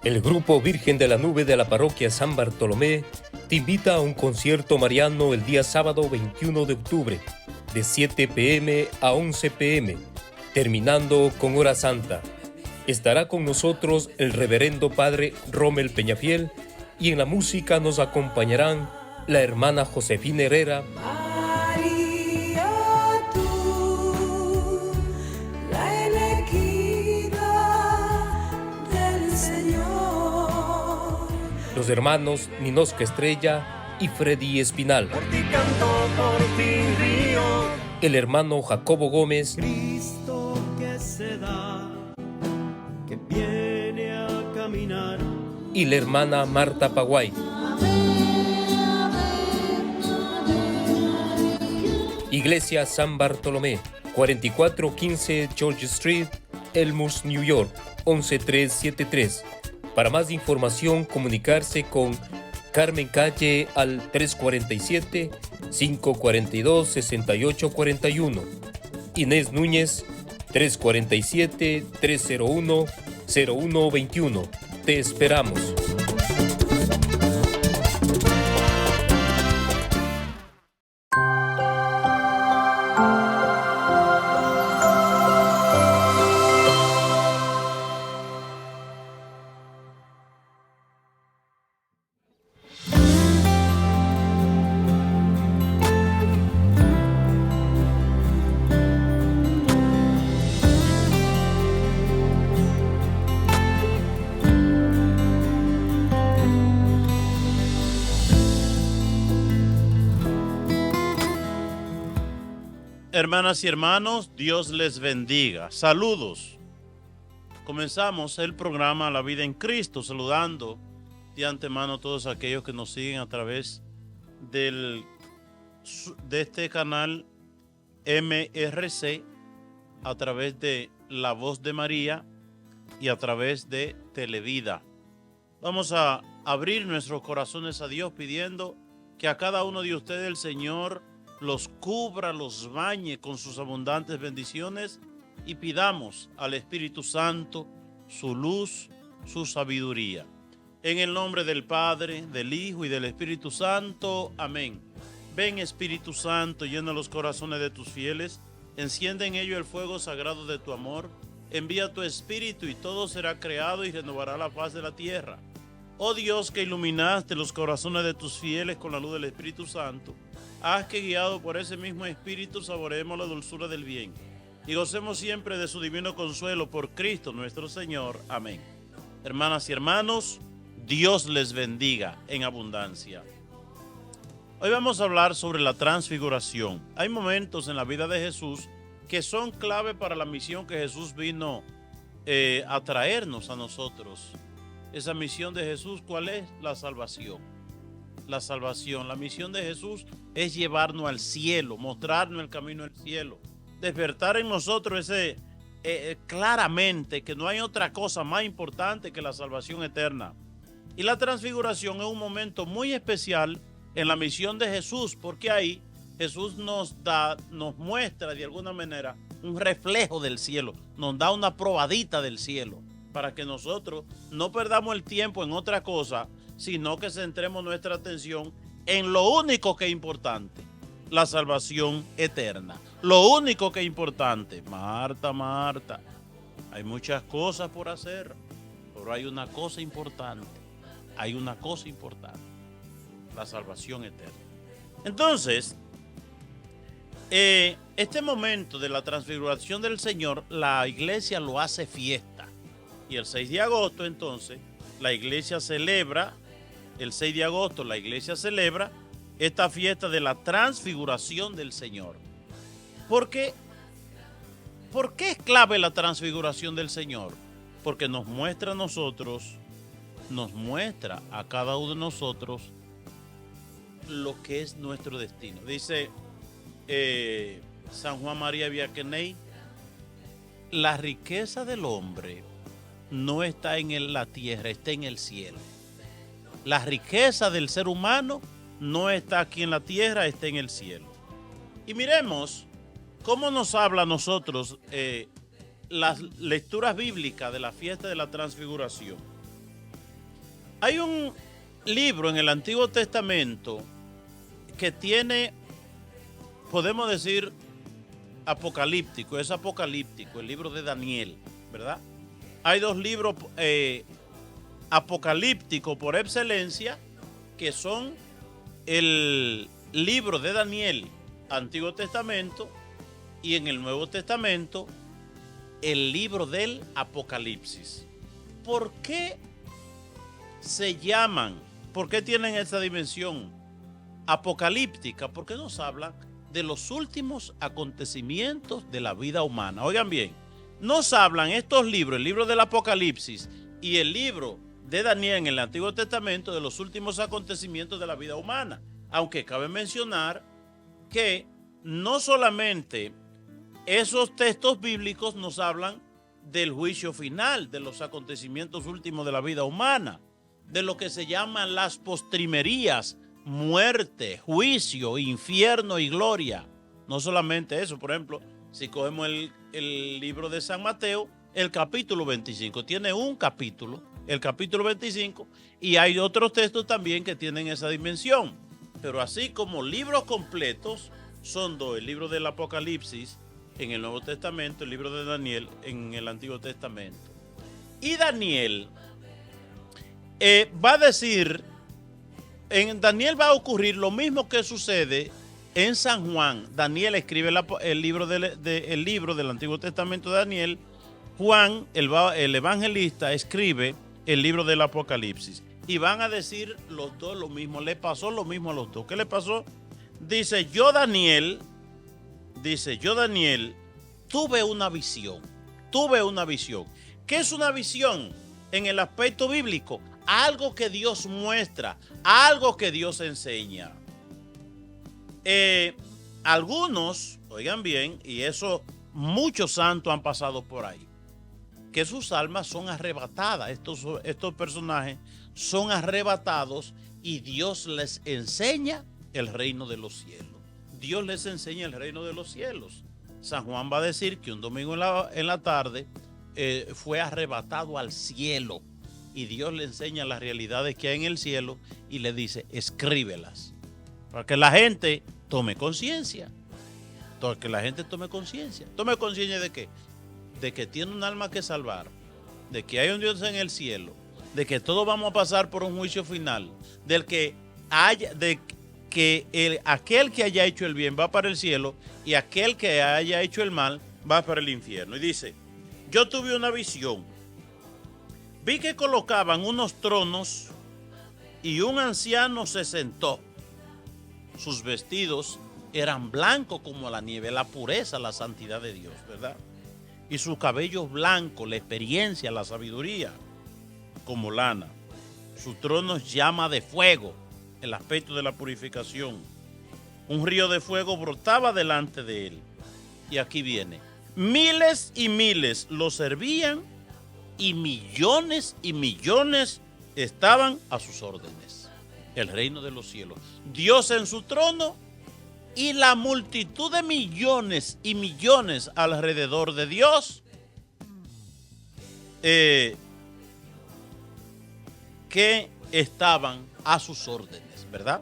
El Grupo Virgen de la Nube de la Parroquia San Bartolomé te invita a un concierto mariano el día sábado 21 de octubre, de 7 p.m. a 11 p.m., terminando con Hora Santa. Estará con nosotros el Reverendo Padre Rommel Peñafiel y en la música nos acompañarán la hermana Josefina Herrera, los hermanos Ninosca Estrella y Freddy Espinal. Por ti canto, por ti río. El hermano Jacobo Gómez. Cristo que se da, que viene a caminar. Y la hermana Marta Paguay. Iglesia San Bartolomé, 4415 George Street, Elmhurst, New York, 11373. Para más información, comunicarse con Carmen Calle al 347-542-6841. Inés Núñez, 347-301-0121. Te esperamos. Hermanas y hermanos, Dios les bendiga. Saludos. Comenzamos el programa La Vida en Cristo, saludando de antemano a todos aquellos que nos siguen a través de este canal MRC, a través de La Voz de María y a través de Televida. Vamos a abrir nuestros corazones a Dios pidiendo que a cada uno de ustedes el Señor los cubra, los bañe con sus abundantes bendiciones y pidamos al Espíritu Santo su luz, su sabiduría. En el nombre del Padre, del Hijo y del Espíritu Santo. Amén. Ven, Espíritu Santo, llena los corazones de tus fieles, enciende en ellos el fuego sagrado de tu amor, envía tu Espíritu y todo será creado y renovará la faz de la tierra. Oh Dios, que iluminaste los corazones de tus fieles con la luz del Espíritu Santo, haz que guiado por ese mismo Espíritu saboreemos la dulzura del bien y gocemos siempre de su divino consuelo por Cristo nuestro Señor. Amén. Hermanas y hermanos, Dios les bendiga en abundancia. Hoy vamos a hablar sobre la transfiguración. Hay momentos en la vida de Jesús que son clave para la misión que Jesús vino a traernos a nosotros. Esa misión de Jesús, ¿cuál es? La salvación. La salvación, la misión de Jesús es llevarnos al cielo, mostrarnos el camino al cielo, despertar en nosotros claramente que no hay otra cosa más importante que la salvación eterna. Y la transfiguración es un momento muy especial en la misión de Jesús, porque ahí Jesús nos muestra de alguna manera un reflejo del cielo, nos da una probadita del cielo, para que nosotros no perdamos el tiempo en otra cosa, sino que centremos nuestra atención en lo único que es importante, la salvación eterna. Lo único que es importante. Marta, hay muchas cosas por hacer, pero hay una cosa importante. La salvación eterna. Entonces, este momento de la transfiguración del Señor, la iglesia lo hace fiesta. Y el 6 de agosto, entonces, la iglesia celebra. El 6 de agosto la iglesia celebra esta fiesta de la transfiguración del Señor. ¿Por qué es clave la transfiguración del Señor? Porque nos muestra a nosotros, nos muestra a cada uno de nosotros lo que es nuestro destino. Dice San Juan María Vianney, la riqueza del hombre no está en la tierra, está en el cielo. La riqueza del ser humano no está aquí en la tierra, está en el cielo. Y miremos cómo nos habla a nosotros las lecturas bíblicas de la fiesta de la transfiguración. Hay un libro en el Antiguo Testamento que tiene, podemos decir, apocalíptico, es apocalíptico, el libro de Daniel, ¿verdad? Hay dos libros apocalípticos por excelencia, que son el libro de Daniel, Antiguo Testamento, y en el Nuevo Testamento, el libro del Apocalipsis. ¿Por qué se llaman, por qué tienen esa dimensión apocalíptica? Porque nos hablan de los últimos acontecimientos de la vida humana. Oigan bien, nos hablan estos libros, el libro del Apocalipsis y el libro de Daniel en el Antiguo Testamento, de los últimos acontecimientos de la vida humana. Aunque cabe mencionar que no solamente esos textos bíblicos nos hablan del juicio final, de los acontecimientos últimos de la vida humana, de lo que se llaman las postrimerías, muerte, juicio, infierno y gloria. No solamente eso, por ejemplo, si cogemos el libro de San Mateo, el capítulo 25, tiene un capítulo, el capítulo 25, y hay otros textos también que tienen esa dimensión. Pero así como libros completos, son dos, el libro del Apocalipsis en el Nuevo Testamento, el libro de Daniel en el Antiguo Testamento. Y Daniel va a decir, en Daniel va a ocurrir lo mismo que sucede en San Juan. Daniel escribe el libro del Antiguo Testamento de Daniel. Juan, el evangelista, escribe el libro del Apocalipsis. Y van a decir los dos lo mismo. Le pasó lo mismo a los dos. ¿Qué le pasó? Dice, yo Daniel, tuve una visión. ¿Qué es una visión en el aspecto bíblico? Algo que Dios muestra, algo que Dios enseña. Algunos, oigan bien, y eso muchos santos han pasado por ahí, que sus almas son arrebatadas. Estos personajes son arrebatados y Dios les enseña el reino de los cielos. Dios les enseña el reino de los cielos. San Juan va a decir que un domingo en la tarde fue arrebatado al cielo y Dios le enseña las realidades que hay en el cielo y le dice, escríbelas, para que la gente tome conciencia. ¿Tome conciencia de qué? De que tiene un alma que salvar, de que hay un Dios en el cielo, de que todos vamos a pasar por un juicio final, aquel que haya hecho el bien va para el cielo y aquel que haya hecho el mal va para el infierno. Y dice, yo tuve una visión, vi que colocaban unos tronos y un anciano se sentó. Sus vestidos eran blancos como la nieve, la pureza, la santidad de Dios, ¿verdad? Y sus cabellos blancos, la experiencia, la sabiduría, como lana. Su trono es llama de fuego, el aspecto de la purificación. Un río de fuego brotaba delante de él. Y aquí viene. Miles y miles lo servían y millones estaban a sus órdenes. El reino de los cielos. Dios en su trono y la multitud de millones y millones alrededor de Dios que estaban a sus órdenes, ¿verdad?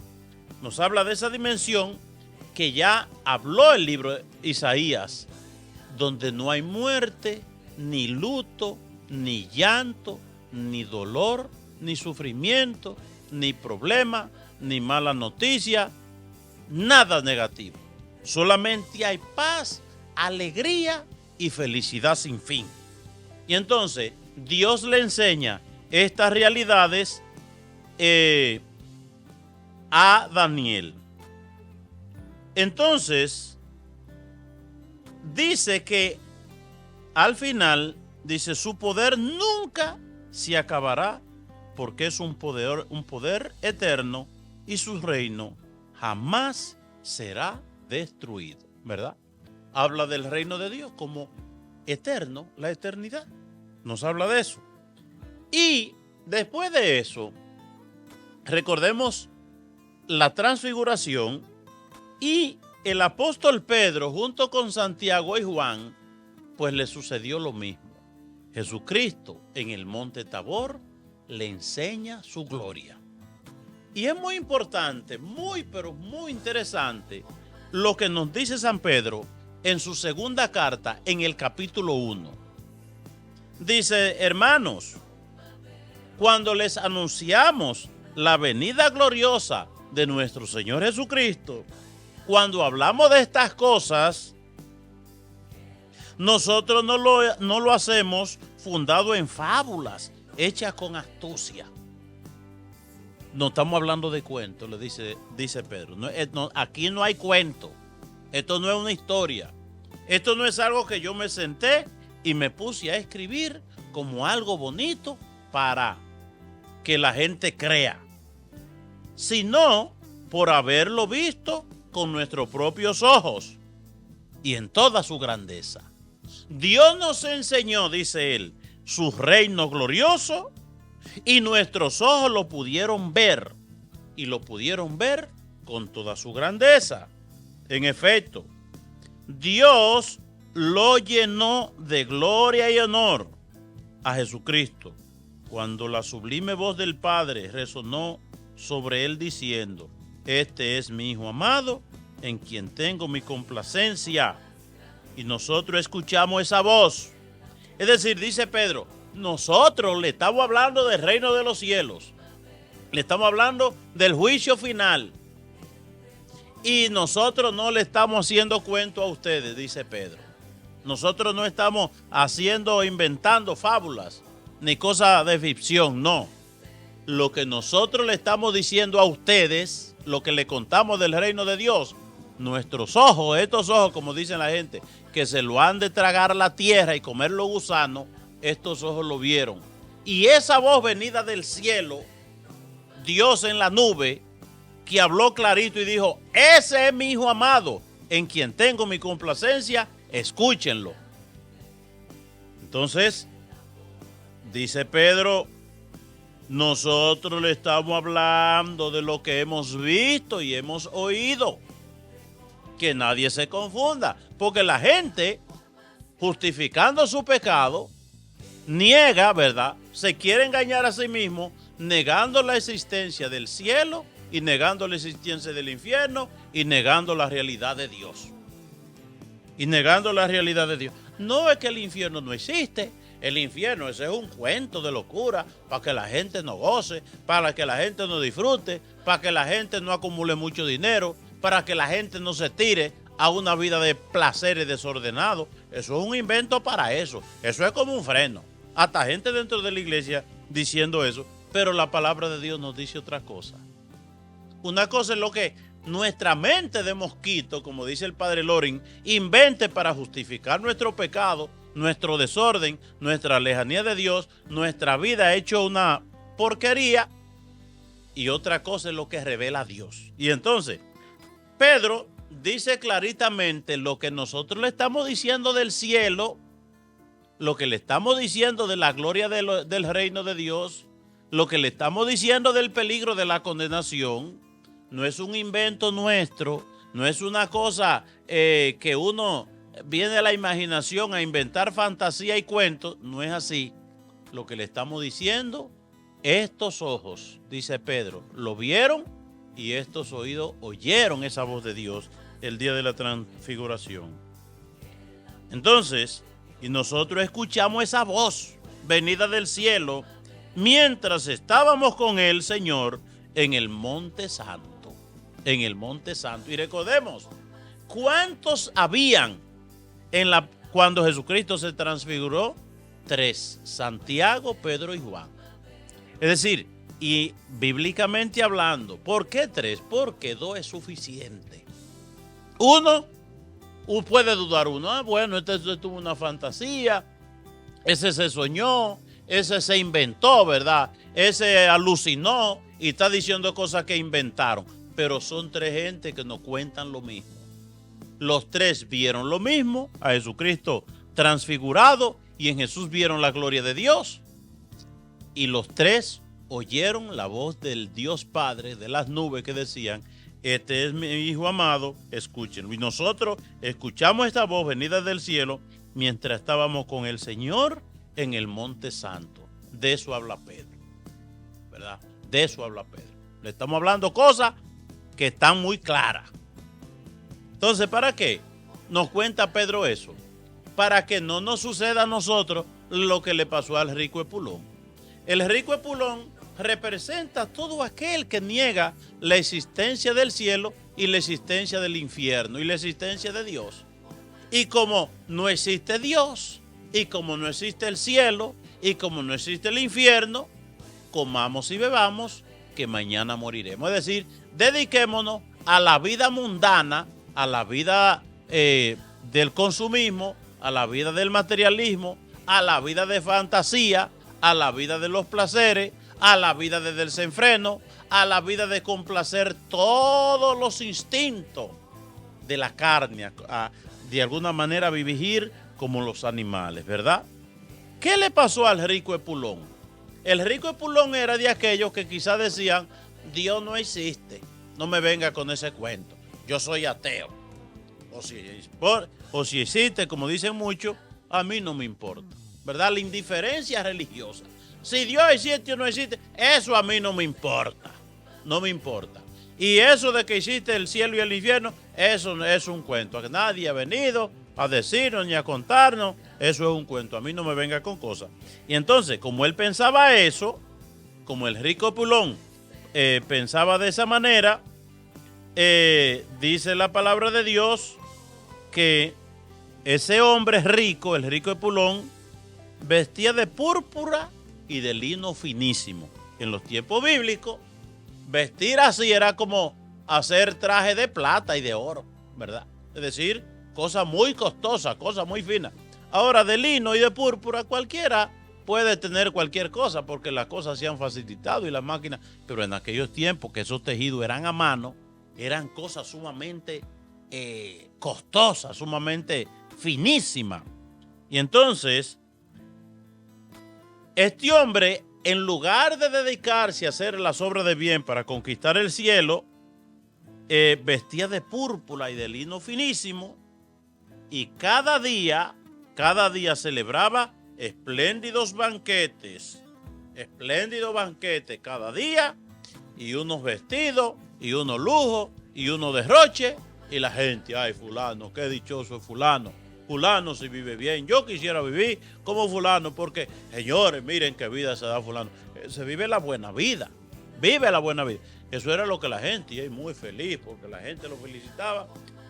Nos habla de esa dimensión que ya habló el libro de Isaías, donde no hay muerte, ni luto, ni llanto, ni dolor, ni sufrimiento, ni problema, ni mala noticia, nada negativo. Solamente hay paz, alegría y felicidad sin fin. Y entonces Dios le enseña estas realidades a Daniel. Entonces dice que al final, dice, su poder nunca se acabará porque es un poder eterno y su reino jamás será destruido, ¿verdad? Habla del reino de Dios como eterno, la eternidad. Nos habla de eso. Y después de eso, recordemos la transfiguración y el apóstol Pedro junto con Santiago y Juan, pues le sucedió lo mismo. Jesucristo en el monte Tabor le enseña su gloria. Y es muy importante, pero muy interesante lo que nos dice San Pedro en su segunda carta, en el capítulo 1. Dice: hermanos, cuando les anunciamos la venida gloriosa de nuestro Señor Jesucristo, cuando hablamos de estas cosas, nosotros no lo hacemos fundado en fábulas hechas con astucia. No estamos hablando de cuentos, le dice Pedro. Aquí no hay cuento. Esto no es una historia. Esto no es algo que yo me senté y me puse a escribir como algo bonito para que la gente crea, sino por haberlo visto con nuestros propios ojos y en toda su grandeza. Dios nos enseñó, dice él, su reino glorioso, y nuestros ojos lo pudieron ver, y lo pudieron ver con toda su grandeza. En efecto, Dios lo llenó de gloria y honor a Jesucristo cuando la sublime voz del Padre resonó sobre él diciendo: este es mi Hijo amado, en quien tengo mi complacencia. Y nosotros escuchamos esa voz. Es decir, dice Pedro, nosotros le estamos hablando del reino de los cielos. Le estamos hablando del juicio final. Y nosotros no le estamos haciendo cuento a ustedes, dice Pedro. Nosotros no estamos inventando fábulas ni cosas de ficción, no. Lo que nosotros le estamos diciendo a ustedes, lo que le contamos del reino de Dios, nuestros ojos, estos ojos, como dicen la gente, que se lo han de tragar la tierra y comer los gusanos, estos ojos lo vieron. Y esa voz venida del cielo, Dios en la nube, que habló clarito y dijo: ese es mi Hijo amado, en quien tengo mi complacencia, escúchenlo. Entonces, dice Pedro, nosotros le estamos hablando de lo que hemos visto y hemos oído. Que nadie se confunda, porque la gente, justificando su pecado, niega, ¿verdad? Se quiere engañar a sí mismo, negando la existencia del cielo y negando la existencia del infierno y negando la realidad de Dios. No es que el infierno no existe. El infierno, ese es un cuento de locura para que la gente no goce, para que la gente no disfrute, para que la gente no acumule mucho dinero, para que la gente no se tire a una vida de placeres desordenados. Eso es un invento para eso. Eso es como un freno. Hasta gente dentro de la iglesia diciendo eso. Pero la palabra de Dios nos dice otra cosa. Una cosa es lo que nuestra mente de mosquito, como dice el padre Loring, invente para justificar nuestro pecado, nuestro desorden, nuestra lejanía de Dios, nuestra vida hecho una porquería. Y otra cosa es lo que revela Dios. Y entonces, Pedro dice claritamente lo que nosotros le estamos diciendo del cielo, lo que le estamos diciendo de la gloria del reino de Dios, lo que le estamos diciendo del peligro de la condenación. No es un invento nuestro, no es una cosa que uno viene a la imaginación a inventar fantasía y cuentos. No es así. Lo que le estamos diciendo, estos ojos, dice Pedro, lo vieron y estos oídos oyeron esa voz de Dios el día de la transfiguración. Entonces, y nosotros escuchamos esa voz venida del cielo mientras estábamos con el Señor en el Monte Santo. En el Monte Santo. Y recordemos, ¿cuántos habían cuando Jesucristo se transfiguró? 3, Santiago, Pedro y Juan. Es decir, y bíblicamente hablando, ¿por qué 3? Porque 2 es suficiente. 1, puede dudar uno, bueno, este tuvo una fantasía, ese se soñó, ese se inventó, ¿verdad? Ese alucinó y está diciendo cosas que inventaron. Pero son 3 gente que nos cuentan lo mismo. Los 3 vieron lo mismo, a Jesucristo transfigurado, y en Jesús vieron la gloria de Dios. Y los 3 oyeron la voz del Dios Padre de las nubes que decían: este es mi Hijo amado, escúchenlo. Y nosotros escuchamos esta voz venida del cielo mientras estábamos con el Señor en el Monte Santo. De eso habla Pedro. ¿verdad? De eso habla Pedro. Le estamos hablando cosas que están muy claras. Entonces, ¿para qué nos cuenta Pedro eso? Para que no nos suceda a nosotros lo que le pasó al rico Epulón. El rico Epulón representa todo aquel que niega la existencia del cielo y la existencia del infierno y la existencia de Dios. Y como no existe Dios, y como no existe el cielo, y como no existe el infierno, comamos y bebamos, que mañana moriremos. Es decir, dediquémonos a la vida mundana, a la vida del consumismo, a la vida del materialismo, a la vida de fantasía, a la vida de los placeres, a la vida de desenfreno, a la vida de complacer todos los instintos de la carne, de alguna manera vivir como los animales, ¿verdad? ¿Qué le pasó al rico Epulón? El rico Epulón era de aquellos que quizás decían, Dios no existe, no me venga con ese cuento, yo soy ateo. O si existe, como dicen muchos, a mí no me importa, ¿verdad? La indiferencia religiosa. Si Dios existe o no existe, eso a mí no me importa, no me importa. Y eso de que existe el cielo y el infierno, eso es un cuento. Nadie ha venido a decirnos ni a contarnos, eso es un cuento. A mí no me venga con cosas. Y entonces, como él pensaba eso, como el rico Epulón pensaba de esa manera, dice la palabra de Dios que ese hombre rico, el rico Epulón, vestía de púrpura y de lino finísimo. En los tiempos bíblicos, vestir así era como hacer traje de plata y de oro, ¿verdad? Es decir, cosas muy costosas, cosas muy finas. Ahora, de lino y de púrpura, cualquiera puede tener cualquier cosa porque las cosas se han facilitado y las máquinas, pero en aquellos tiempos que esos tejidos eran a mano, eran cosas sumamente costosas, sumamente finísimas. Y entonces, este hombre, en lugar de dedicarse a hacer las obras de bien para conquistar el cielo, vestía de púrpura y de lino finísimo, y cada día celebraba espléndidos banquetes cada día, y unos vestidos, y unos lujos, y unos derroches, y la gente, ay, fulano, qué dichoso es fulano. Fulano si vive bien, yo quisiera vivir como fulano, porque, señores, miren qué vida se da fulano. Se vive la buena vida, vive la buena vida. Eso era lo que la gente, y es muy feliz, porque la gente lo felicitaba.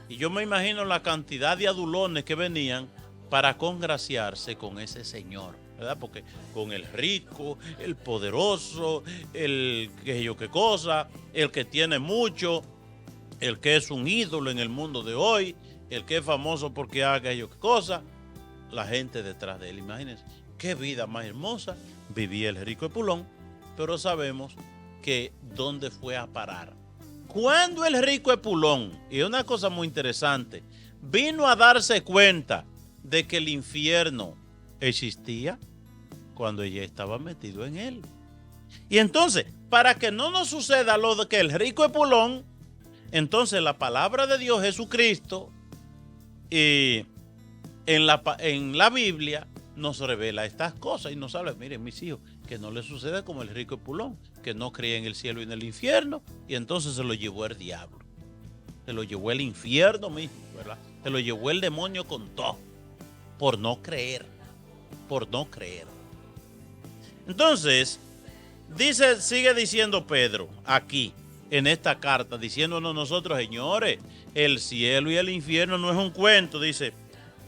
Y yo me imagino la cantidad de adulones que venían para congraciarse con ese señor, ¿verdad? Porque con el rico, el poderoso, el que yo qué cosa, el que tiene mucho, el que es un ídolo en el mundo de hoy, el que es famoso porque haga yo qué cosa, la gente detrás de él. Imagínense, qué vida más hermosa vivía el rico Epulón, pero sabemos que dónde fue a parar. Cuando el rico Epulón, y una cosa muy interesante, vino a darse cuenta de que el infierno existía, cuando ella estaba metido en él. Y entonces, para que no nos suceda lo de que el rico Epulón, entonces la palabra de Dios Jesucristo en la Biblia nos revela estas cosas y nos habla, miren mis hijos, que no le suceda como el rico Epulón, que no creía en el cielo y en el infierno, y entonces se lo llevó el diablo, se lo llevó el infierno mismo, ¿verdad? Se lo llevó el demonio con todo, por no creer. Entonces, sigue diciendo Pedro aquí, en esta carta, diciéndonos nosotros, señores, el cielo y el infierno no es un cuento. Dice,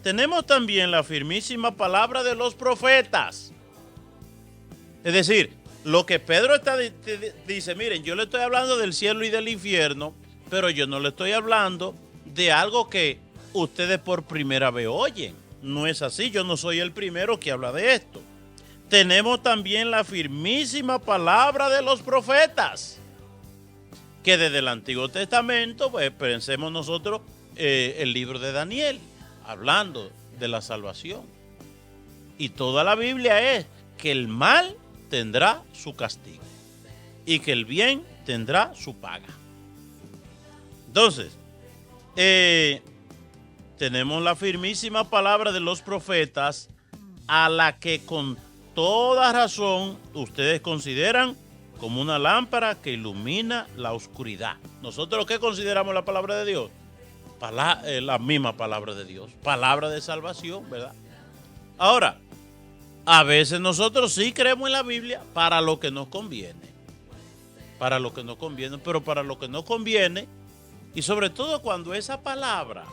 tenemos también la firmísima palabra de los profetas. Es decir, lo que Pedro dice, miren, yo le estoy hablando del cielo y del infierno, pero yo no le estoy hablando de algo que ustedes por primera vez oyen. No es así, yo no soy el primero que habla de esto. Tenemos también la firmísima palabra de los profetas, que desde el Antiguo Testamento, pues pensemos nosotros el libro de Daniel, hablando de la salvación. Y toda la Biblia es que el mal tendrá su castigo y que el bien tendrá su paga. Entonces, tenemos la firmísima palabra de los profetas, a la que con toda razón ustedes consideran como una lámpara que ilumina la oscuridad. Nosotros, ¿qué consideramos la palabra de Dios? La misma palabra de Dios, palabra de salvación, ¿verdad? Ahora, a veces nosotros sí creemos en la Biblia para lo que nos conviene. Para lo que nos conviene, pero para lo que no conviene, y sobre todo cuando esa palabra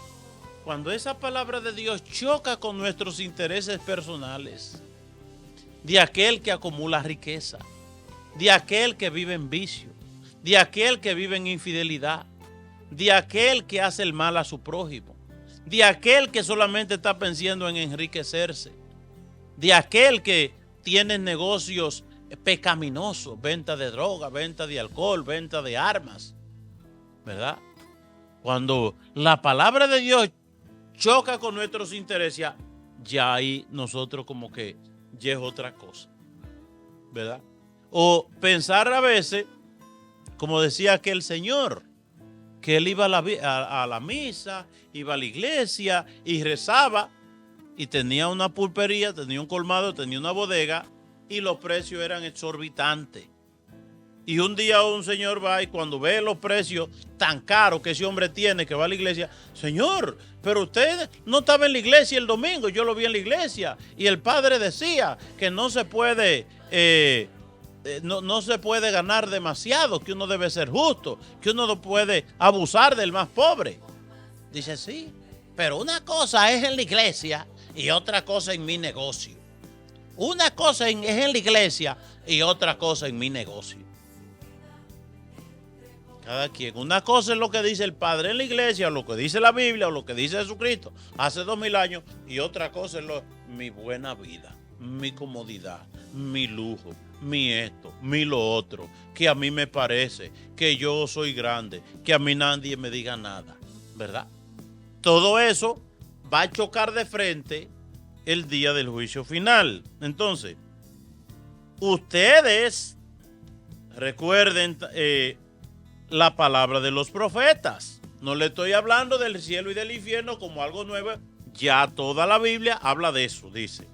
de Dios choca con nuestros intereses personales, de aquel que acumula riqueza, de aquel que vive en vicio, de aquel que vive en infidelidad, de aquel que hace el mal a su prójimo, de aquel que solamente está pensando en enriquecerse, de aquel que tiene negocios pecaminosos, venta de droga, venta de alcohol, venta de armas, ¿verdad? Cuando la palabra de Dios choca con nuestros intereses, ya ahí nosotros como que ya es otra cosa, ¿verdad? O pensar a veces, como decía aquel señor, que él iba a la misa, iba a la iglesia y rezaba y tenía una pulpería, tenía un colmado, tenía una bodega y los precios eran exorbitantes. Y un día un señor va y cuando ve los precios tan caros que ese hombre tiene, que va a la iglesia, señor, pero usted no estaba en la iglesia el domingo, yo lo vi en la iglesia y el padre decía que no se puede, no se puede ganar demasiado, que uno debe ser justo, que uno no puede abusar del más pobre. Dice, sí, pero una cosa es en la iglesia y otra cosa en mi negocio. Una cosa es en la iglesia y otra cosa en mi negocio. Cada quien. Una cosa es lo que dice el Padre en la iglesia, o lo que dice la Biblia, o lo que dice Jesucristo hace 2000 años, y otra cosa es mi buena vida, mi comodidad, mi lujo, mi esto, mi lo otro, que a mí me parece, que yo soy grande, que a mí nadie me diga nada, ¿verdad? Todo eso va a chocar de frente el día del juicio final. Entonces, ustedes recuerden la palabra de los profetas. No le estoy hablando del cielo y del infierno como algo nuevo. Ya toda la Biblia habla de eso, dice.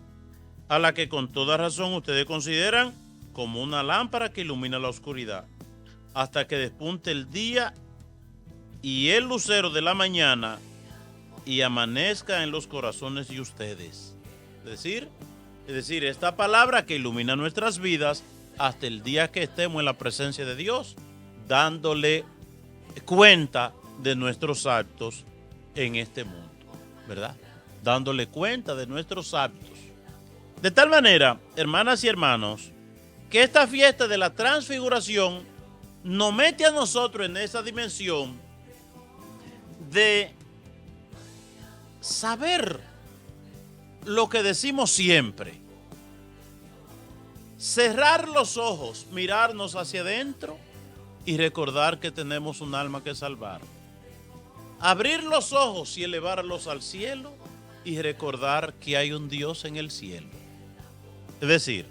A la que con toda razón ustedes consideran como una lámpara que ilumina la oscuridad, hasta que despunte el día y el lucero de la mañana y amanezca en los corazones de ustedes. Es decir, esta palabra que ilumina nuestras vidas hasta el día que estemos en la presencia de Dios, dándole cuenta de nuestros actos en este mundo, ¿verdad? Dándole cuenta de nuestros actos. De tal manera, hermanas y hermanos, que esta fiesta de la transfiguración nos mete a nosotros en esa dimensión de saber lo que decimos siempre. Cerrar los ojos, mirarnos hacia adentro y recordar que tenemos un alma que salvar. Abrir los ojos y elevarlos al cielo y recordar que hay un Dios en el cielo. Es decir,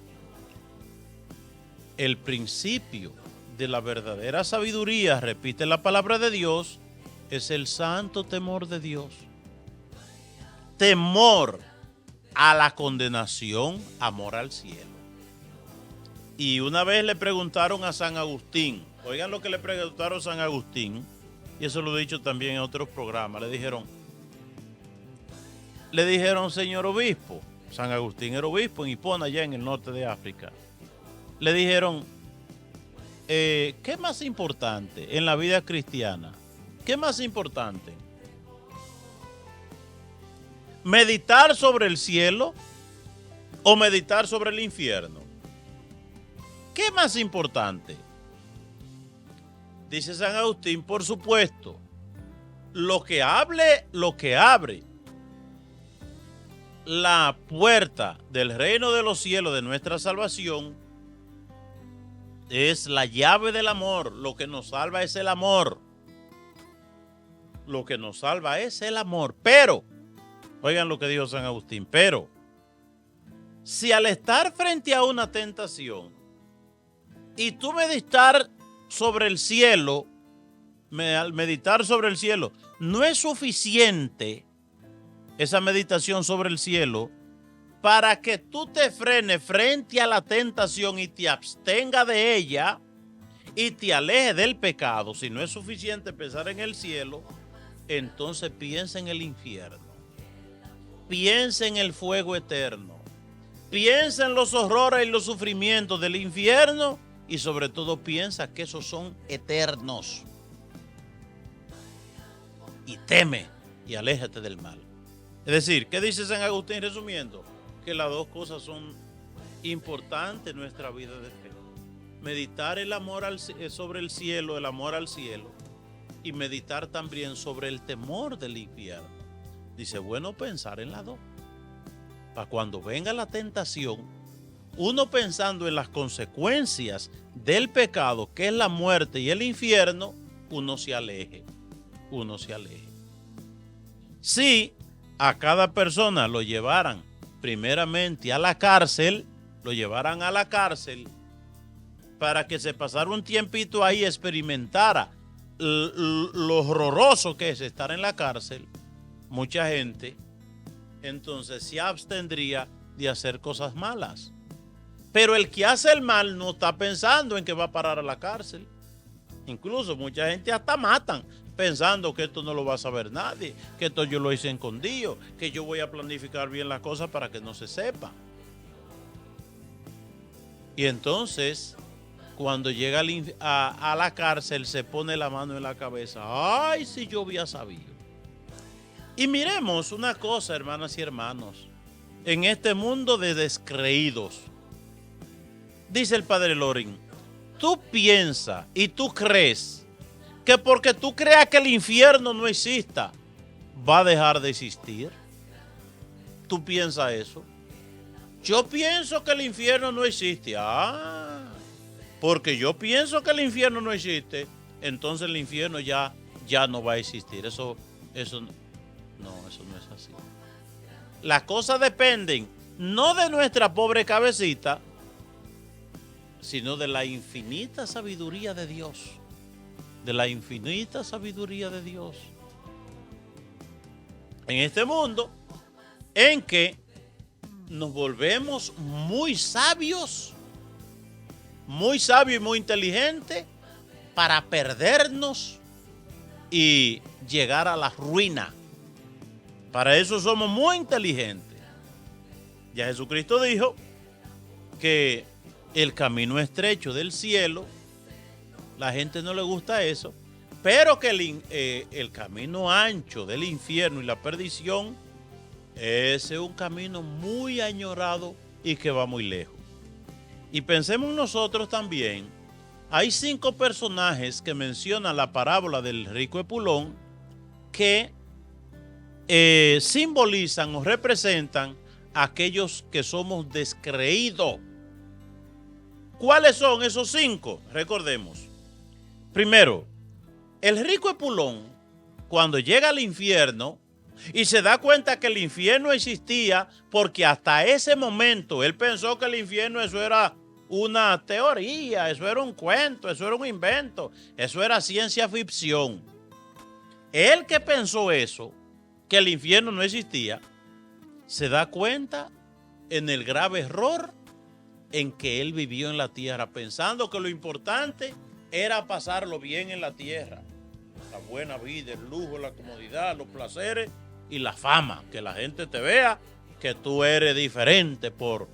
el principio de la verdadera sabiduría, repite la palabra de Dios, es el santo temor de Dios. Temor a la condenación, amor al cielo. Y una vez le preguntaron a San Agustín, oigan lo que le preguntaron a San Agustín, y eso lo he dicho también en otros programas, le dijeron, señor obispo, San Agustín era obispo en Hipona, allá en el norte de África, le dijeron, ¿qué es más importante en la vida cristiana? ¿Qué es más importante? ¿Meditar sobre el cielo o meditar sobre el infierno? ¿Qué es más importante? Dice San Agustín, por supuesto, lo que abre la puerta del reino de los cielos de nuestra salvación es la llave del amor. Lo que nos salva es el amor. Lo que nos salva es el amor. Pero, oigan lo que dijo San Agustín, pero si al estar frente a una tentación y tú meditar sobre el cielo, no es suficiente esa meditación sobre el cielo para que tú te frenes frente a la tentación y te abstenga de ella, y te aleje del pecado, si no es suficiente pensar en el cielo, entonces piensa en el infierno. Piensa en el fuego eterno. Piensa en los horrores y los sufrimientos del infierno y sobre todo piensa que esos son eternos. Y teme y aléjate del mal. Es decir, ¿qué dice San Agustín resumiendo? Que las dos cosas son importantes en nuestra vida de fe. Meditar el amor sobre el cielo, el amor al cielo, y meditar también sobre el temor del infierno. Dice, bueno, pensar en las dos. Para cuando venga la tentación, uno pensando en las consecuencias del pecado, que es la muerte y el infierno, uno se aleje. Uno se aleje. Si a cada persona lo llevaran primeramente a la cárcel, lo llevaran a la cárcel para que se pasara un tiempito ahí y experimentara lo horroroso que es estar en la cárcel, mucha gente entonces se abstendría de hacer cosas malas. Pero el que hace el mal no está pensando en que va a parar a la cárcel. Incluso mucha gente hasta matan pensando que esto no lo va a saber nadie, que esto yo lo hice escondido, que yo voy a planificar bien las cosas para que no se sepa. Y entonces, cuando llega a la cárcel, se pone la mano en la cabeza. ¡Ay, si yo hubiera sabido! Y miremos una cosa, hermanas y hermanos, en este mundo de descreídos. Dice el padre Loring, tú piensas y tú crees que porque tú creas que el infierno no exista, va a dejar de existir. ¿Tú piensas eso? Yo pienso que el infierno no existe. Porque yo pienso que el infierno no existe, entonces el infierno ya no va a existir. Eso no es así. Las cosas dependen no de nuestra pobre cabecita, sino de la infinita sabiduría de Dios. De la infinita sabiduría de Dios. En este mundo en que nos volvemos muy sabios y muy inteligentes para perdernos y llegar a la ruina. Para eso somos muy inteligentes. Ya Jesucristo dijo que el camino estrecho del cielo, la gente no le gusta eso, pero que el camino ancho del infierno y la perdición, ese es un camino muy añorado y que va muy lejos. Y pensemos nosotros también, hay 5 personajes que menciona la parábola del rico Epulón que simbolizan o representan a aquellos que somos descreídos. ¿Cuáles son esos 5? Recordemos. Primero, el rico Epulón, cuando llega al infierno y se da cuenta que el infierno existía, porque hasta ese momento él pensó que el infierno eso era una teoría, eso era un cuento, eso era un invento, eso era ciencia ficción. Él que pensó eso, que el infierno no existía, se da cuenta en el grave error en que él vivió en la tierra, pensando que lo importante era pasarlo bien en la tierra. La buena vida, el lujo, la comodidad, los placeres y la fama. Que la gente te vea que tú eres diferente por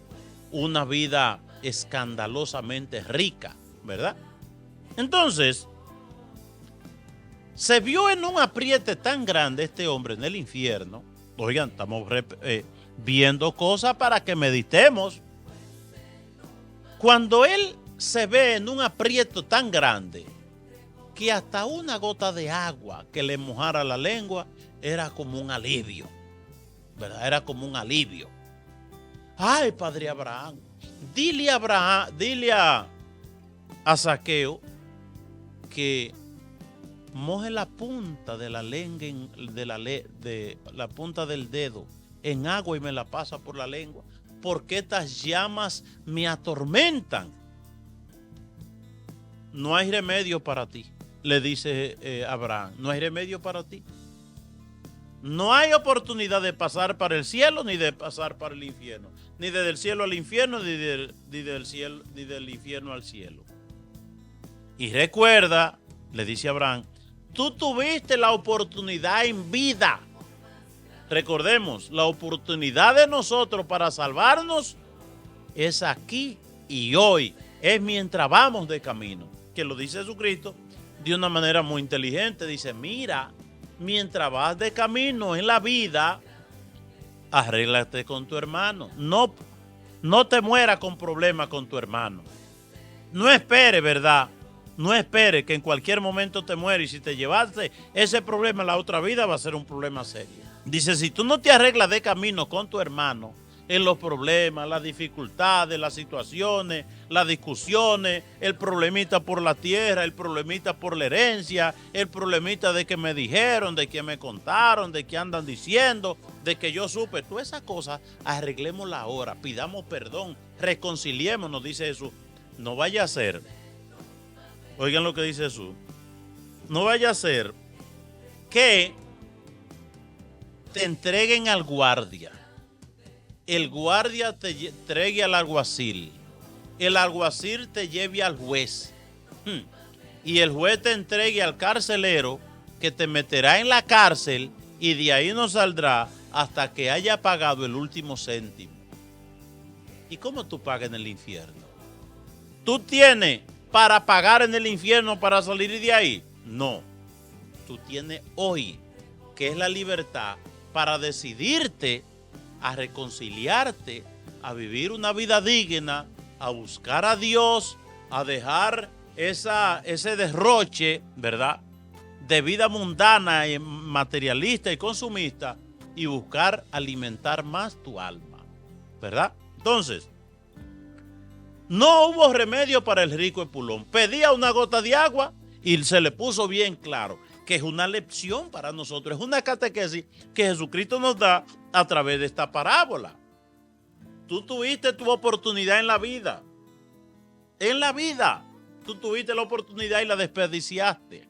una vida escandalosamente rica, ¿verdad? Entonces, se vio en un apriete tan grande este hombre en el infierno. Oigan, estamos viendo cosas para que meditemos. Cuando él se ve en un aprieto tan grande que hasta una gota de agua que le mojara la lengua era como un alivio, ¿verdad? Era como un alivio. Ay, padre Abraham, dile a Zaqueo que moje la punta de la lengua, de la punta del dedo en agua y me la pasa por la lengua, porque estas llamas me atormentan. No hay remedio para ti, le dice Abraham, no hay remedio para ti. No hay oportunidad de pasar para el cielo ni de pasar para el infierno, ni desde el cielo al infierno, ni del infierno al cielo. Y recuerda, le dice Abraham, tú tuviste la oportunidad en vida. Recordemos, la oportunidad de nosotros para salvarnos es aquí y hoy. Es mientras vamos de camino. Que lo dice Jesucristo de una manera muy inteligente. Dice, mira, mientras vas de camino en la vida, arréglate con tu hermano. No te mueras con problemas con tu hermano. No espere, ¿verdad? No espere que en cualquier momento te mueras y si te llevaste ese problema en la otra vida va a ser un problema serio. Dice, si tú no te arreglas de camino con tu hermano, en los problemas, las dificultades, las situaciones, las discusiones, el problemita por la tierra, el problemita por la herencia, el problemita de que me dijeron, de que me contaron, de que andan diciendo, de que yo supe, todas esas cosas, arreglémoslas ahora, pidamos perdón, reconciliémonos, dice Jesús. No vaya a ser, oigan lo que dice Jesús, no vaya a ser que te entreguen al guardia. El guardia te entregue al alguacil. El alguacil te lleve al juez. Y el juez te entregue al carcelero que te meterá en la cárcel y de ahí no saldrá hasta que haya pagado el último céntimo. ¿Y cómo tú pagas en el infierno? ¿Tú tienes para pagar en el infierno para salir de ahí? No. Tú tienes hoy, que es la libertad, para decidirte a reconciliarte, a vivir una vida digna, a buscar a Dios, a dejar ese derroche, ¿verdad?, de vida mundana, materialista y consumista, y buscar alimentar más tu alma, ¿verdad? Entonces, no hubo remedio para el rico Epulón. Pedía una gota de agua y se le puso bien claro que es una lección para nosotros, es una catequesis que Jesucristo nos da a través de esta parábola. Tú tuviste tu oportunidad en la vida. En la vida. Tú tuviste la oportunidad y la desperdiciaste.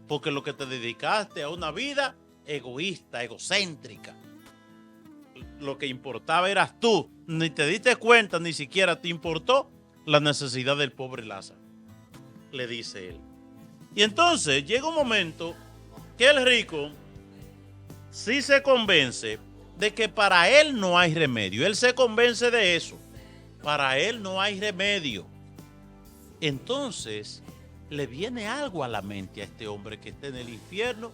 Porque lo que te dedicaste a una vida egoísta, egocéntrica. Lo que importaba eras tú. Ni te diste cuenta, ni siquiera te importó la necesidad del pobre Lázaro. Le dice él. Y entonces llega un momento que el rico sí se convence de que para él no hay remedio. Él se convence de eso. Para él no hay remedio. Entonces le viene algo a la mente a este hombre que está en el infierno,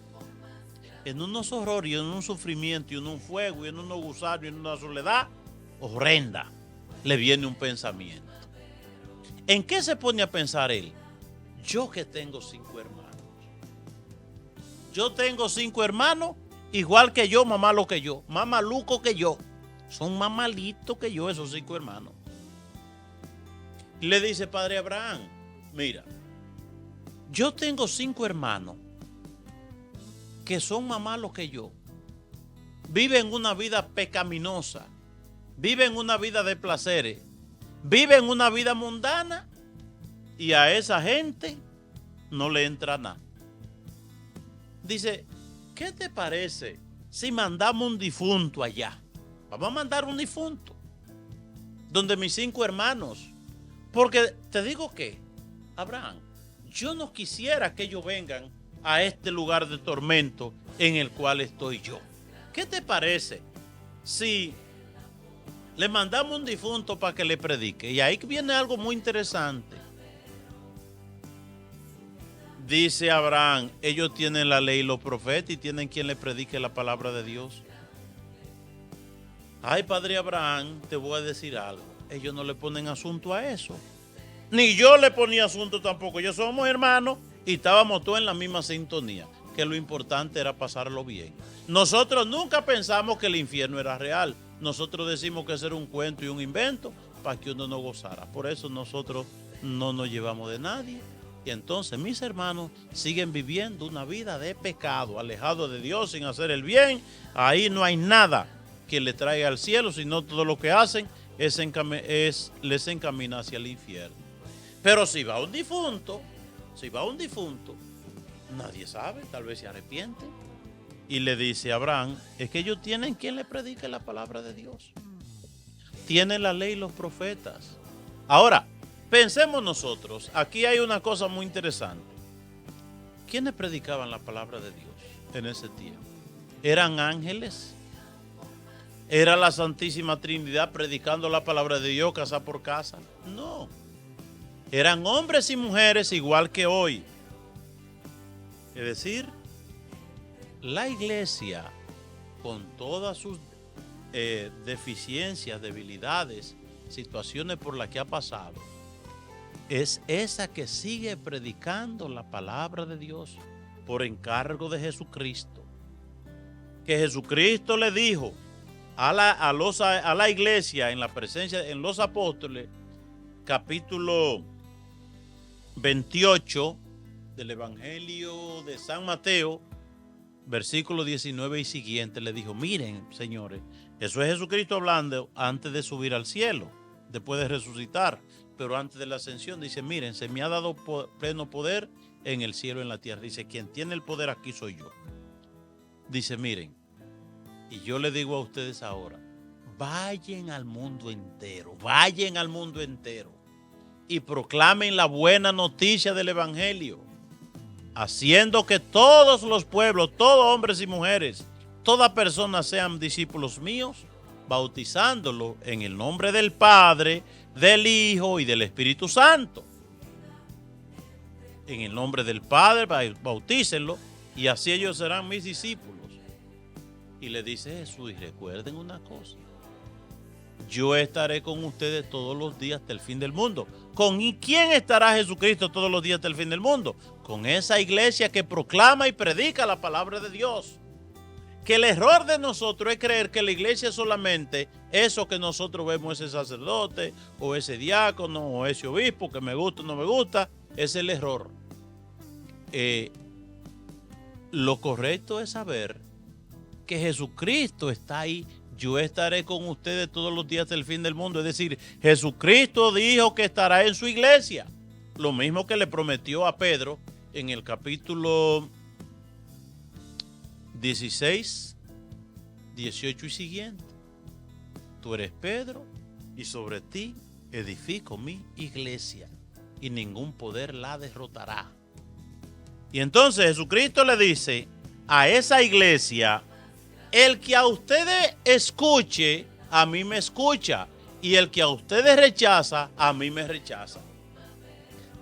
en unos horrores, y en un sufrimiento, y en un fuego, y en unos gusanos, y en una soledad horrenda. Le viene un pensamiento. ¿En qué se pone a pensar él? Yo que tengo 5 hermanos. Yo tengo 5 hermanos, igual que yo, más malo que yo, más maluco que yo. Son más malitos que yo esos 5 hermanos. Y le dice, Padre Abraham, mira, yo tengo 5 hermanos que son más malos que yo. Viven una vida pecaminosa. Viven una vida de placeres. Viven una vida mundana. Y a esa gente no le entra nada. Dice, ¿qué te parece si mandamos un difunto allá? Vamos a mandar un difunto. Donde mis 5 hermanos. Porque te digo que, Abraham, yo no quisiera que ellos vengan a este lugar de tormento en el cual estoy yo. ¿Qué te parece si le mandamos un difunto para que le predique? Y ahí viene algo muy interesante. Dice Abraham, ellos tienen la ley y los profetas y tienen quien le predique la palabra de Dios. Ay, Padre Abraham, te voy a decir algo. Ellos no le ponen asunto a eso. Ni yo le ponía asunto tampoco. Yo somos hermanos y estábamos todos en la misma sintonía. Que lo importante era pasarlo bien. Nosotros nunca pensamos que el infierno era real. Nosotros decimos que ese era un cuento y un invento para que uno no gozara. Por eso nosotros no nos llevamos de nadie. Y entonces mis hermanos siguen viviendo una vida de pecado, alejados de Dios, sin hacer el bien. Ahí no hay nada que le traiga al cielo, sino todo lo que hacen les encamina hacia el infierno. Pero si va un difunto, nadie sabe, tal vez se arrepiente. Y le dice a Abraham, es que ellos tienen quien le predique la palabra de Dios. Tienen la ley y los profetas. Ahora, Pensemos nosotros, aquí hay una cosa muy interesante. ¿Quiénes predicaban la palabra de Dios en ese tiempo? ¿Eran ángeles? ¿Era la Santísima Trinidad predicando la palabra de Dios casa por casa? No. Eran hombres y mujeres igual que hoy. Es decir, la iglesia, con todas sus deficiencias, debilidades, situaciones por las que ha pasado, es esa que sigue predicando la palabra de Dios por encargo de Jesucristo. Que Jesucristo le dijo a la iglesia en la presencia, en los apóstoles, capítulo 28 del Evangelio de San Mateo, versículo 19 y siguiente, le dijo: miren, señores, eso es Jesucristo hablando antes de subir al cielo, después de resucitar, pero antes de la ascensión. Dice: miren, se me ha dado pleno poder en el cielo y en la tierra. Dice: quien tiene el poder aquí soy yo. Dice: miren, y yo le digo a ustedes ahora, vayan al mundo entero y proclamen la buena noticia del Evangelio, haciendo que todos los pueblos, todos hombres y mujeres, toda persona sean discípulos míos, bautizándolo en el nombre del Padre, del Hijo y del Espíritu Santo. En el nombre del Padre, bautícenlo, y así ellos serán mis discípulos. Y le dice Jesús: y recuerden una cosa, yo estaré con ustedes todos los días hasta el fin del mundo. ¿Con quién estará Jesucristo todos los días hasta el fin del mundo? Con esa iglesia que proclama y predica la palabra de Dios. Que el error de nosotros es creer que la iglesia es solamente eso que nosotros vemos, ese sacerdote o ese diácono o ese obispo, que me gusta o no me gusta. Es el error. Lo correcto es saber que Jesucristo está ahí. Yo estaré con ustedes todos los días del fin del mundo. Es decir, Jesucristo dijo que estará en su iglesia. Lo mismo que le prometió a Pedro en el capítulo 16, 18 y siguiente. Tú eres Pedro, y sobre ti edifico mi iglesia, y ningún poder la derrotará. Y entonces Jesucristo le dice a esa iglesia: el que a ustedes escuche, a mí me escucha, y el que a ustedes rechaza, a mí me rechaza.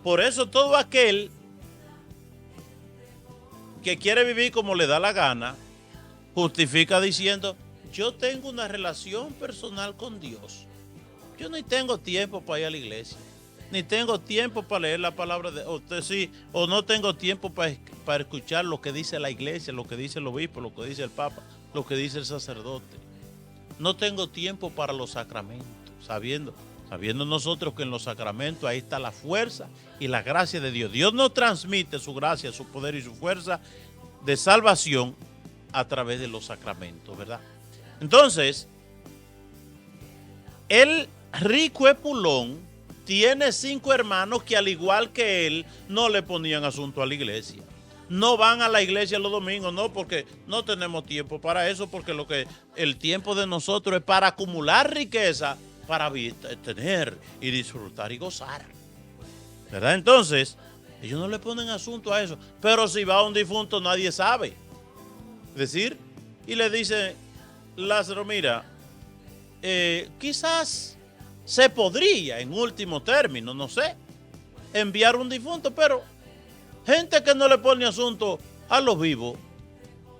Por eso todo aquel que quiere vivir como le da la gana, justifica diciendo: yo tengo una relación personal con Dios. Yo no tengo tiempo para ir a la iglesia, ni tengo tiempo para leer la palabra de usted, sí, o no tengo tiempo para escuchar lo que dice la iglesia, lo que dice el obispo, lo que dice el papa, lo que dice el sacerdote. No tengo tiempo para los sacramentos, sabiendo nosotros que en los sacramentos ahí está la fuerza y la gracia de Dios. Dios nos transmite su gracia, su poder y su fuerza de salvación a través de los sacramentos, ¿verdad? Entonces, el rico Epulón tiene 5 hermanos que, al igual que él, no le ponían asunto a la iglesia. No van a la iglesia los domingos, no, porque no tenemos tiempo para eso, porque el tiempo de nosotros es para acumular riqueza, para tener y disfrutar y gozar, ¿verdad? Entonces, ellos no le ponen asunto a eso. Pero si va a un difunto, nadie sabe. Es decir, y le dice Lázaro: mira, quizás se podría, en último término, no sé, enviar un difunto, pero gente que no le pone asunto a los vivos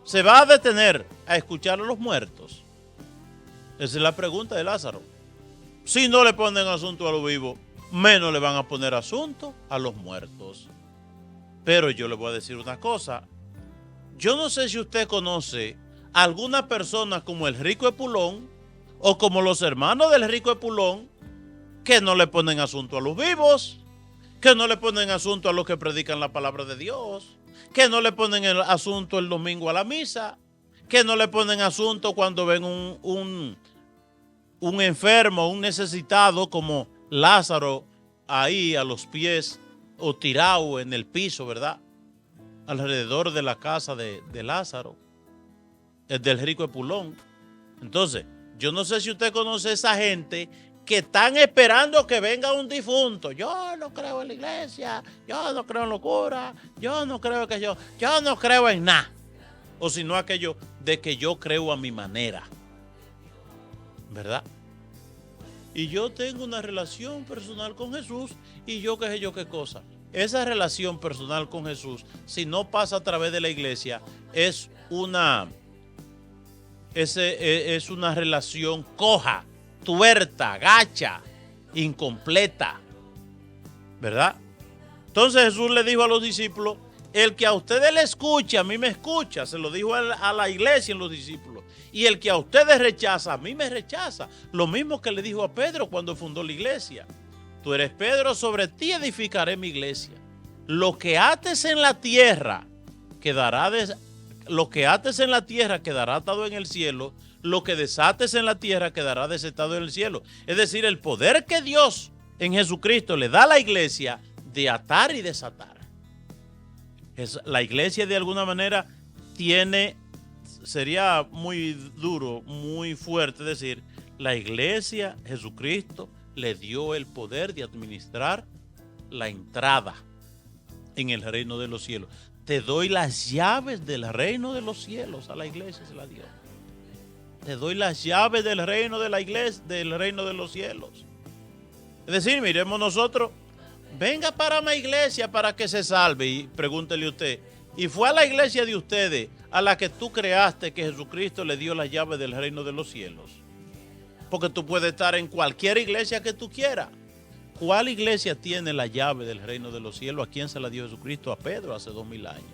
se va a detener a escuchar a los muertos. Esa es la pregunta de Lázaro. Si no le ponen asunto a los vivos, menos le van a poner asunto a los muertos. Pero yo le voy a decir una cosa. Yo no sé si usted conoce alguna persona como el rico Epulón o como los hermanos del rico Epulón que no le ponen asunto a los vivos, que no le ponen asunto a los que predican la palabra de Dios, que no le ponen el asunto el domingo a la misa, que no le ponen asunto cuando ven un enfermo, un necesitado como Lázaro ahí a los pies o tirado en el piso, ¿verdad? Alrededor de la casa de Lázaro, el del rico Epulón. Entonces, yo no sé si usted conoce a esa gente que están esperando que venga un difunto. Yo no creo en la iglesia, yo no creo en locura, yo no creo que yo no creo en nada. O si no aquello de que yo creo a mi manera. ¿Verdad? Y yo tengo una relación personal con Jesús y yo qué sé yo qué cosa. Esa relación personal con Jesús, si no pasa a través de la iglesia, es una relación coja, tuerta, gacha, incompleta. ¿Verdad? Entonces Jesús le dijo a los discípulos, el que a ustedes le escucha, a mí me escucha. Se lo dijo a la iglesia en los discípulos. Y el que a ustedes rechaza, a mí me rechaza. Lo mismo que le dijo a Pedro cuando fundó la iglesia. Tú eres Pedro, sobre ti edificaré mi iglesia. Lo que ates en la tierra quedará atado en el cielo. Lo que desates en la tierra quedará desatado en el cielo. Es decir, el poder que Dios en Jesucristo le da a la iglesia de atar y desatar. La iglesia de alguna manera sería muy duro, muy fuerte decir, la iglesia, Jesucristo, le dio el poder de administrar la entrada en el reino de los cielos. Te doy las llaves del reino de los cielos, a la iglesia se la dio. Te doy las llaves del reino de la iglesia, del reino de los cielos. Es decir, miremos nosotros, venga para mi iglesia para que se salve. Y pregúntele usted, ¿y fue a la iglesia de ustedes a la que tú creaste que Jesucristo le dio las llaves del reino de los cielos? Porque tú puedes estar en cualquier iglesia que tú quieras. ¿Cuál iglesia tiene la llave del reino de los cielos? ¿A quién se la dio Jesucristo? A Pedro hace 2000 años.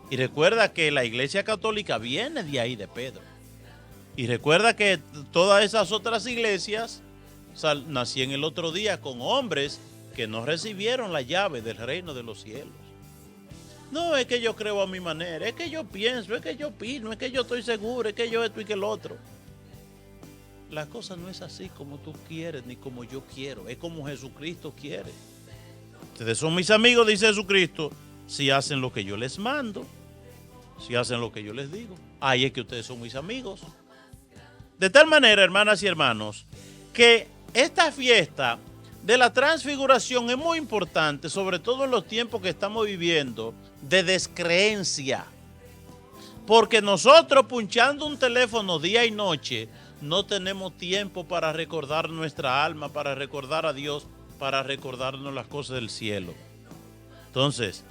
Y recuerda que la iglesia católica viene de ahí, de Pedro. Y recuerda que todas esas otras iglesias nacían el otro día con hombres que no recibieron la llave del reino de los cielos. No es que yo creo a mi manera, es que yo pienso, es que yo opino, es que yo estoy seguro, es que yo esto y que el otro. La cosa no es así como tú quieres ni como yo quiero, es como Jesucristo quiere. Ustedes son mis amigos, dice Jesucristo, si hacen lo que yo les mando, si hacen lo que yo les digo. Ahí es que ustedes son mis amigos. De tal manera, hermanas y hermanos, que esta fiesta de la transfiguración es muy importante, sobre todo en los tiempos que estamos viviendo de descreencia. Porque nosotros punchando un teléfono día y noche, no tenemos tiempo para recordar nuestra alma, para recordar a Dios, para recordarnos las cosas del cielo. Entonces,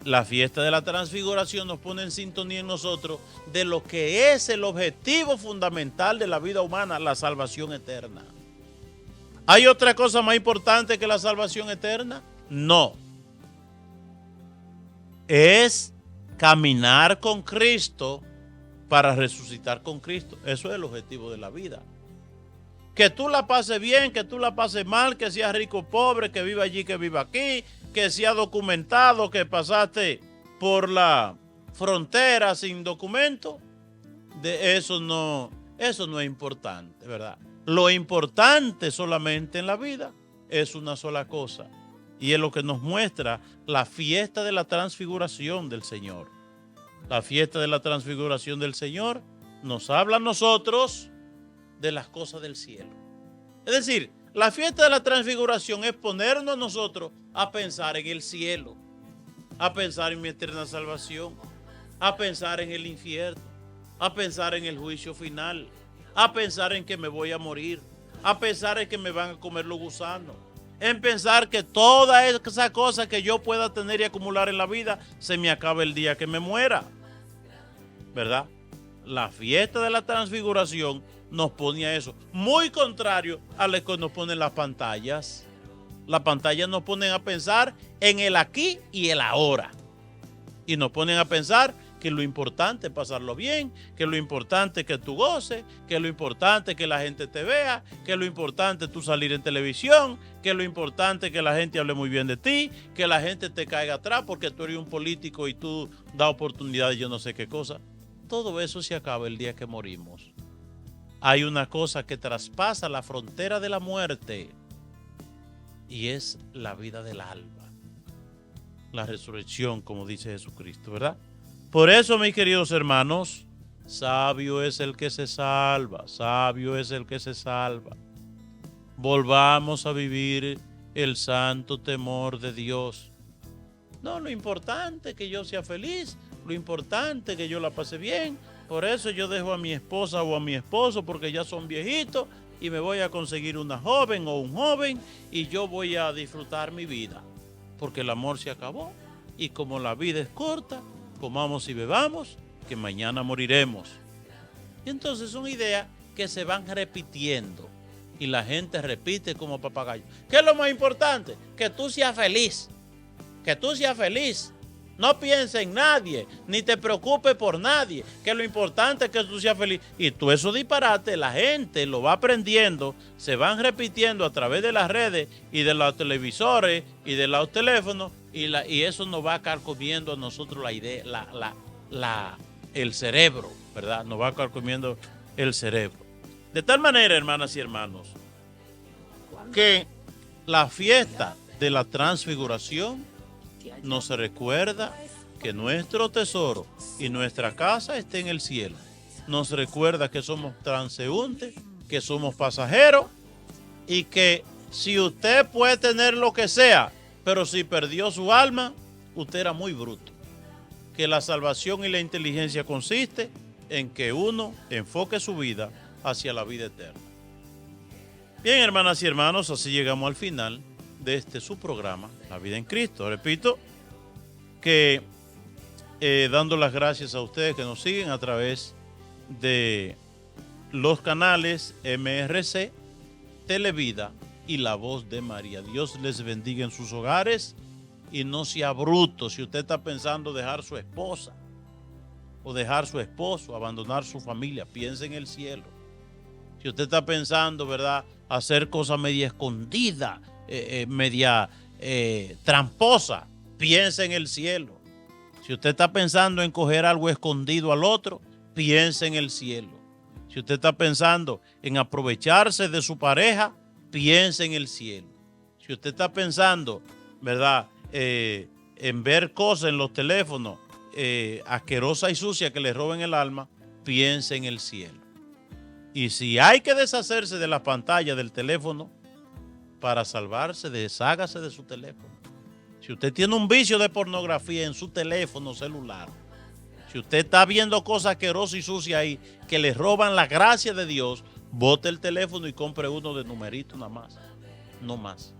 la fiesta de la transfiguración nos pone en sintonía en nosotros de lo que es el objetivo fundamental de la vida humana, la salvación eterna. ¿Hay otra cosa más importante que la salvación eterna? No. Es caminar con Cristo para resucitar con Cristo. Eso es el objetivo de la vida. Que tú la pases bien, que tú la pases mal, que seas rico o pobre, que viva allí, que viva aquí, que sea documentado, que pasaste por la frontera sin documento. De eso no es importante, ¿verdad? Lo importante solamente en la vida es una sola cosa, y es lo que nos muestra la fiesta de la transfiguración del Señor. La fiesta de la transfiguración del Señor nos habla a nosotros de las cosas del cielo. Es decir, la fiesta de la transfiguración es ponernos nosotros a pensar en el cielo, a pensar en mi eterna salvación, a pensar en el infierno, a pensar en el juicio final, a pensar en que me voy a morir, a pensar en que me van a comer los gusanos, en pensar que toda esa cosa que yo pueda tener y acumular en la vida se me acaba el día que me muera, ¿verdad? La fiesta de la transfiguración nos pone a eso, muy contrario a lo que nos ponen las pantallas. Las pantallas nos ponen a pensar en el aquí y el ahora, y nos ponen a pensar que lo importante es pasarlo bien, que lo importante es que tú goces, que lo importante es que la gente te vea, que lo importante es tú salir en televisión, que lo importante es que la gente hable muy bien de ti, que la gente te caiga atrás porque tú eres un político y tú das oportunidades, yo no sé qué cosa. Todo eso se acaba el día que morimos. Hay una cosa que traspasa la frontera de la muerte y es la vida del alma, la resurrección, como dice Jesucristo, ¿verdad? Por eso, mis queridos hermanos, sabio es el que se salva, sabio es el que se salva. volvamos a vivir el santo temor de Dios. No, lo importante es que yo sea feliz, lo importante es que yo la pase bien. Por eso yo dejo a mi esposa o a mi esposo porque ya son viejitos y me voy a conseguir una joven o un joven y yo voy a disfrutar mi vida. Porque el amor se acabó y como la vida es corta, comamos y bebamos, que mañana moriremos. Y entonces son ideas que se van repitiendo y la gente repite como papagayo. ¿Qué es lo más importante? Que tú seas feliz. Que tú seas feliz. No pienses en nadie, ni te preocupes por nadie. Que lo importante es que tú seas feliz. Y tú eso disparate, la gente lo va aprendiendo, se van repitiendo a través de las redes y de los televisores y de los teléfonos y eso nos va carcomiendo a nosotros la idea, el cerebro, ¿verdad? Nos va carcomiendo el cerebro. De tal manera, hermanas y hermanos, que la fiesta de la transfiguración nos recuerda que nuestro tesoro y nuestra casa está en el cielo. Nos recuerda que somos transeúntes, que somos pasajeros y que si usted puede tener lo que sea, pero si perdió su alma, usted era muy bruto. Que la salvación y la inteligencia consiste en que uno enfoque su vida hacia la vida eterna. Bien, hermanas y hermanos, así llegamos al final de este su programa, La Vida en Cristo. Repito que dando las gracias a ustedes que nos siguen a través de los canales MRC, Televida y La Voz de María. Dios les bendiga en sus hogares y no sea bruto. Si usted está pensando dejar su esposa o dejar su esposo, abandonar su familia, piense en el cielo. Si usted está pensando, ¿verdad?, hacer cosas media escondidas, media tramposa, piense en el cielo. Si usted está pensando en coger algo escondido al otro, piense en el cielo. Si usted está pensando en aprovecharse de su pareja, piense en el cielo. Si usted está pensando, ¿verdad?, en ver cosas en los teléfonos asquerosas y sucias que le roben el alma, piense en el cielo. Y si hay que deshacerse de la pantalla del teléfono para salvarse, deshágase de su teléfono. Si usted tiene un vicio de pornografía en su teléfono celular, si usted está viendo cosas asquerosas y sucias ahí que le roban la gracia de Dios, bote el teléfono y compre uno de numerito nada más. No más,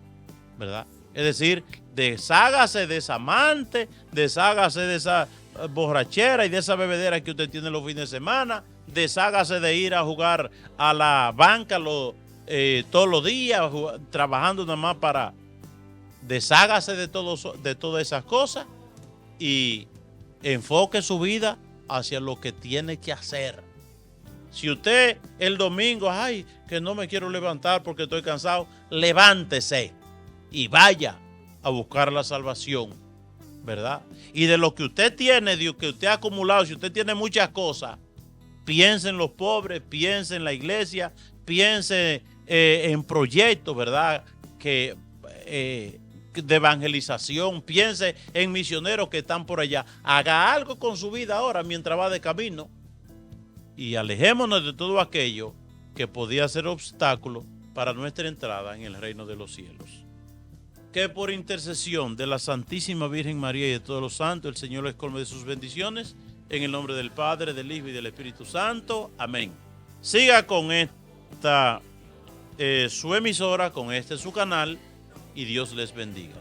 ¿verdad? Es decir, deshágase de esa amante, deshágase de esa borrachera y de esa bebedera que usted tiene los fines de semana, deshágase de ir a jugar a la banca todos los días, trabajando nada más para... Deshágase de todas esas cosas y enfoque su vida hacia lo que tiene que hacer. Si usted el domingo, ay, que no me quiero levantar porque estoy cansado, levántese y vaya a buscar la salvación, ¿verdad? Y de lo que usted tiene, de lo que usted ha acumulado, si usted tiene muchas cosas, piense en los pobres, piense en la iglesia, piense en proyectos, ¿verdad?, que de evangelización, piense en misioneros que están por allá. Haga algo con su vida ahora mientras va de camino y alejémonos de todo aquello que podía ser obstáculo para nuestra entrada en el reino de los cielos. Que por intercesión de la Santísima Virgen María y de todos los santos, el Señor les colme de sus bendiciones. En el nombre del Padre, del Hijo y del Espíritu Santo. Amén. Siga con esta su emisora, con este su canal, y Dios les bendiga.